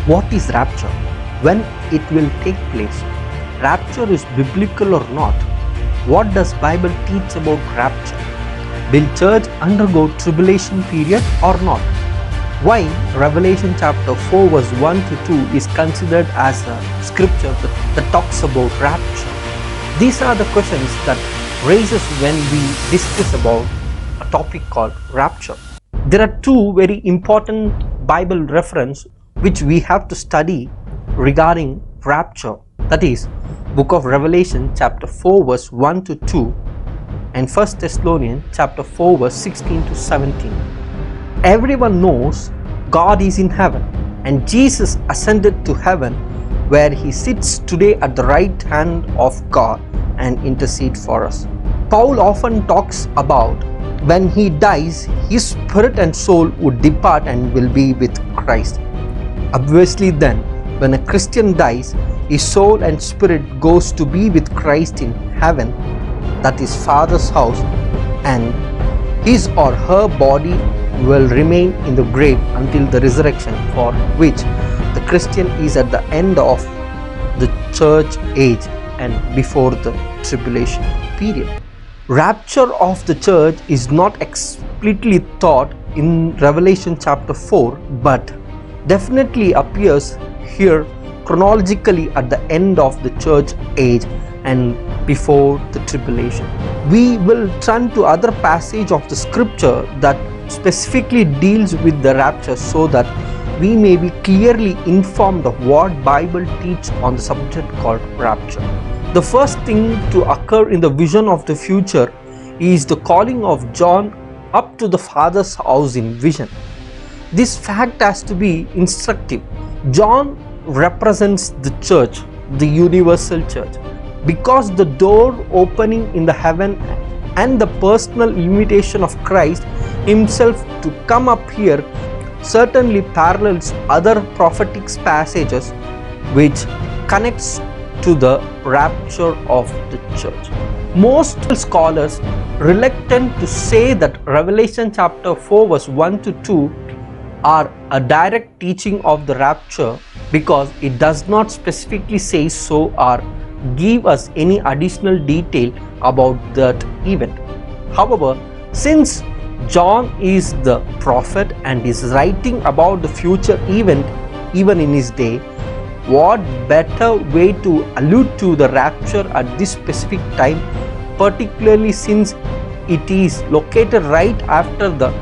What is rapture? When it will take place? Rapture is biblical or not? What does Bible teach about rapture? Will church undergo tribulation period or not? Why Revelation chapter 4 verse 1 to 2 is considered as a scripture that talks about rapture? These are the questions that raises when we discuss about a topic called rapture. There are two very important Bible reference which we have to study regarding rapture. That is book of Revelation chapter 4 verse 1 to 2 and 1 Thessalonians chapter 4 verse 16 to 17. Everyone knows God is in heaven and Jesus ascended to heaven where he sits today at the right hand of God and intercedes for us. Paul often talks about when he dies, his spirit and soul would depart and will be with Christ. Obviously then, when a Christian dies, his soul and spirit goes to be with Christ in heaven, that is Father's house, and his or her body will remain in the grave until the resurrection, for which the Christian is at the end of the church age and before the tribulation period. Rapture of the church is not explicitly taught in Revelation chapter 4, but definitely appears here chronologically at the end of the church age and before the tribulation. We will turn to other passage of the scripture that specifically deals with the rapture so that we may be clearly informed of what Bible teaches on the subject called rapture. The first thing to occur in the vision of the future is the calling of John up to the Father's house in vision. This fact has to be instructive. John represents the church, the universal church, because the door opening in the heaven and the personal invitation of Christ himself to come up here certainly parallels other prophetic passages which connects to the rapture of the church. Most scholars reluctant to say that Revelation chapter 4 verse 1 to 2 are a direct teaching of the rapture because it does not specifically say so or give us any additional detail about that event. However, since John is the prophet and is writing about the future event even in his day, what better way to allude to the rapture at this specific time, particularly since it is located right after the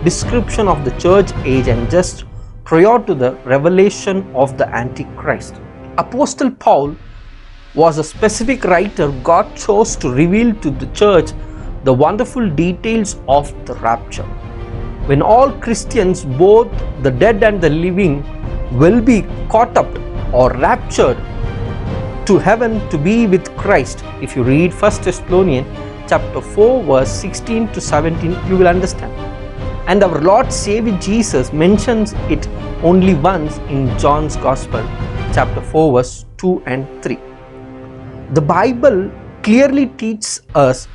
description of the church age and just prior to the revelation of the Antichrist. Apostle Paul was a specific writer God chose to reveal to the church the wonderful details of the rapture. When all Christians, both the dead and the living, will be caught up or raptured to heaven to be with Christ. If you read 1 Thessalonians chapter 4 verse 16 to 17, you will understand. And our Lord Savior Jesus mentions it only once in John's Gospel chapter 4 verse 2 and 3. The Bible clearly teaches us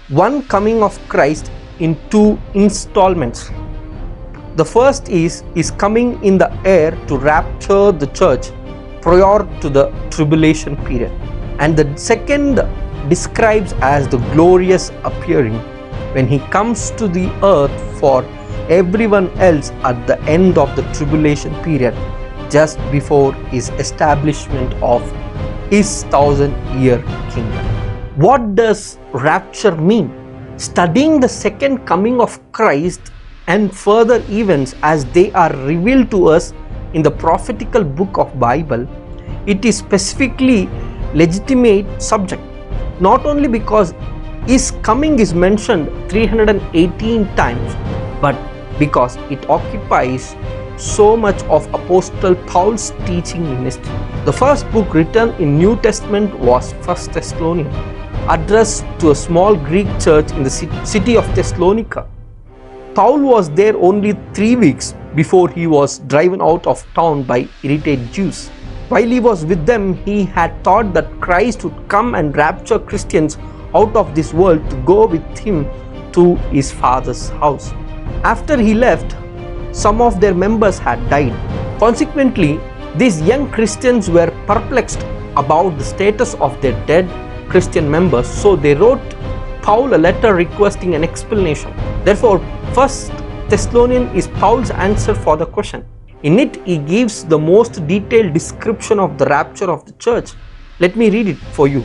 one coming of Christ in two installments. The first is coming in the air to rapture the church prior to the tribulation period, and the second describes as the glorious appearing when he comes to the earth for everyone else at the end of the tribulation period, just before his establishment of his 1,000-year kingdom. What does rapture mean? Studying the second coming of Christ and further events as they are revealed to us in the prophetical book of Bible, it is specifically legitimate subject, not only because his coming is mentioned 318 times, but because it occupies so much of Apostle Paul's teaching ministry. The first book written in New Testament was 1 Thessalonians, addressed to a small Greek church in the city of Thessalonica. Paul was there only 3 weeks before he was driven out of town by irritated Jews. While he was with them, he had thought that Christ would come and rapture Christians out of this world to go with him to his Father's house. After he left, some of their members had died. Consequently, These young Christians were perplexed about the status of their dead Christian members, so they wrote Paul a letter requesting an explanation. Therefore, 1 Thessalonians is Paul's answer for the question. In it, he gives the most detailed description of the rapture of the church. Let me read it for you.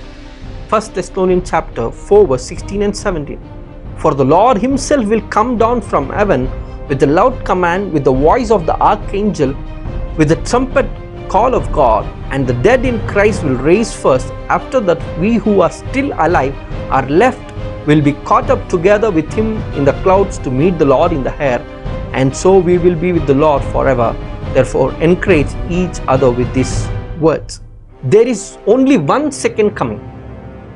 1 Thessalonians chapter 4 verse 16 and 17. For the Lord himself will come down from heaven with a loud command, with the voice of the archangel, with the trumpet call of God, and the dead in Christ will raise first. After that, we who are still alive are left will be caught up together with him in the clouds to meet the Lord in the air, and so we will be with the Lord forever. Therefore, encourage each other with these words. There is only one second coming,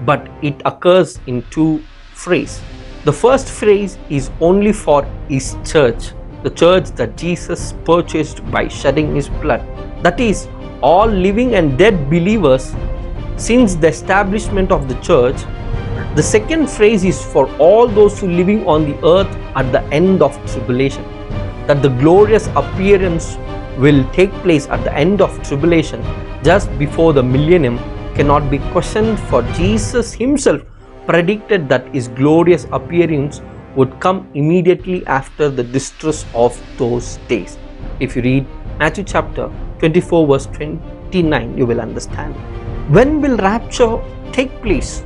but it occurs in two phrases. The first phrase is only for his church, the church that Jesus purchased by shedding his blood. That is, all living and dead believers since the establishment of the church. The second phrase is for all those who living on the earth at the end of tribulation, that the glorious appearance will take place at the end of tribulation, just before the millennium, cannot be questioned, for Jesus himself predicted that his glorious appearance would come immediately after the distress of those days. If you read Matthew chapter 24 verse 29, you will understand. When will rapture take place?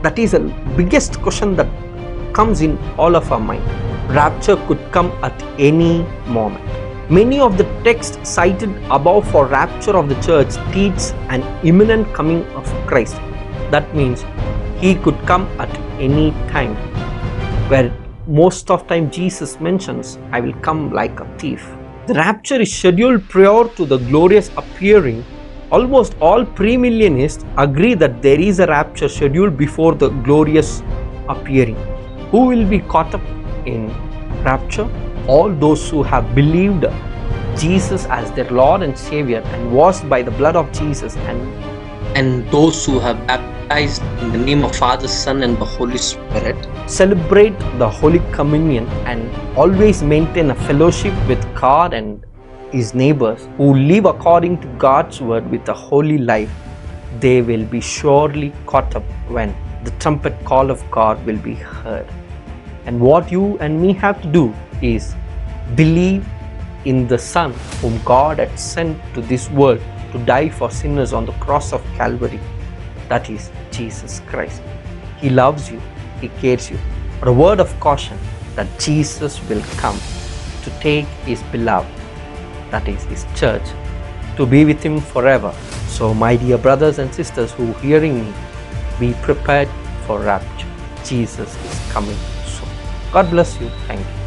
That is the biggest question that comes in all of our mind. Rapture could come at any moment. Many of the texts cited above for rapture of the church teach an imminent coming of Christ. That means he could come at any time, where most of time Jesus mentions, I will come like a thief. The rapture is scheduled prior to the glorious appearing. Almost all premillennialists agree that there is a rapture scheduled before the glorious appearing. Who will be caught up in rapture? All those who have believed Jesus as their Lord and Savior and washed by the blood of Jesus, and those who have baptized in the name of Father, Son and the Holy Spirit, celebrate the Holy Communion and always maintain a fellowship with God and his neighbors, who live according to God's word with a holy life. They will be surely caught up when the trumpet call of God will be heard. And what you and me have to do is believe in the Son whom God had sent to this world to die for sinners on the cross of Calvary. That is Jesus Christ. He loves you, he cares you. But a word of caution that Jesus will come to take his beloved, that is his church, to be with him forever. So my dear brothers and sisters who are hearing me, be prepared for rapture. Jesus is coming soon. God bless you. Thank you.